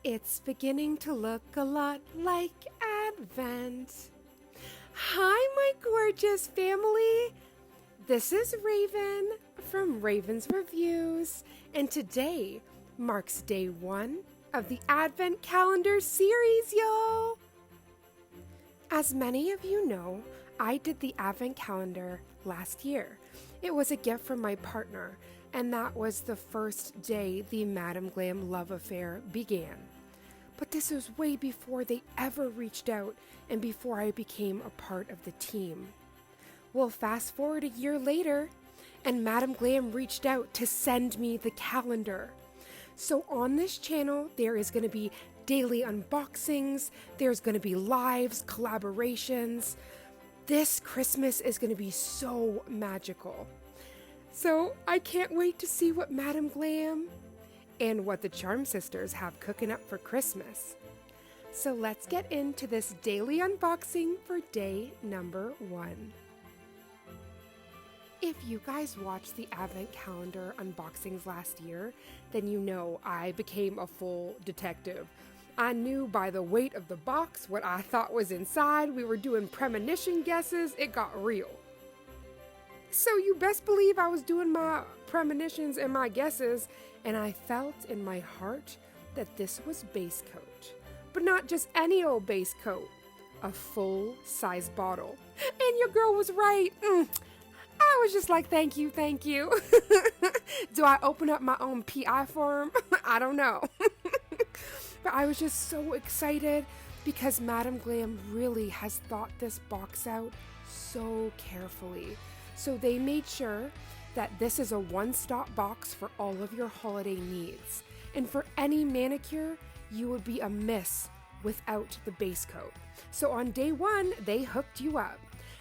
It's beginning to look a lot like Advent. Hi, my gorgeous family. This is Raven from Raven's Reviews, and today marks day 1 of the Advent Calendar series, y'all. As many of you know, I did the Advent Calendar last year. It was a gift from my partner, and that was the first day the Madam Glam love affair began. But this was way before they ever reached out and before I became a part of the team. Well, fast forward a year later, and Madam Glam reached out to send me the calendar. So on this channel, there is going to be daily unboxings, there's going to be lives, collaborations. This Christmas is going to be so magical. So I can't wait to see what Madam Glam and what the Charm Sisters have cooking up for Christmas. So let's get into this daily unboxing for day number 1. If you guys watched the Advent Calendar unboxings last year, then you know I became a full detective. I knew by the weight of the box what I thought was inside. We were doing premonition guesses. It got real. So you best believe I was doing my premonitions and my guesses, and I felt in my heart that this was base coat. But not just any old base coat, a full-size bottle. And your girl was right. I was just like, thank you, thank you. Do I open up my own PI form? I don't know. But I was just so excited because Madam Glam really has thought this box out so carefully. So they made sure that this is a one-stop box for all of your holiday needs. And for any manicure, you would be amiss without the base coat. So on day 1, they hooked you up.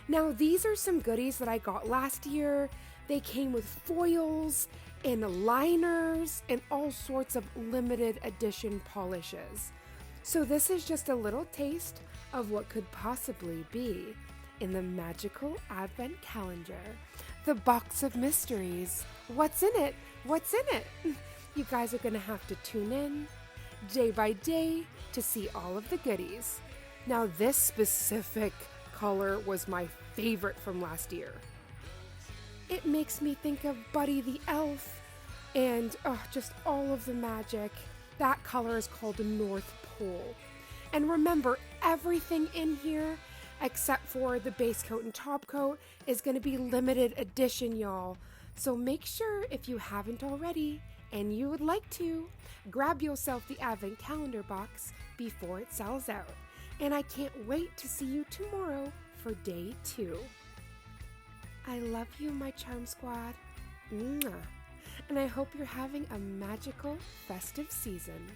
Now these are some goodies that I got last year. They came with foils and liners and all sorts of limited edition polishes. So this is just a little taste of what could possibly be in the magical Advent Calendar. The box of mysteries. What's in it? What's in it? You guys are gonna have to tune in day by day to see all of the goodies. Now this specific color was my favorite from last year. It makes me think of Buddy the Elf and just all of the magic. That color is called the North Pole. And remember, everything in here except for the base coat and top coat is going to be limited edition, y'all. So make sure, if you haven't already and you would like to, grab yourself the Advent Calendar box before it sells out. And I can't wait to see you tomorrow for day 2. I love you, my Charm Squad. Mwah. And I hope you're having a magical festive season.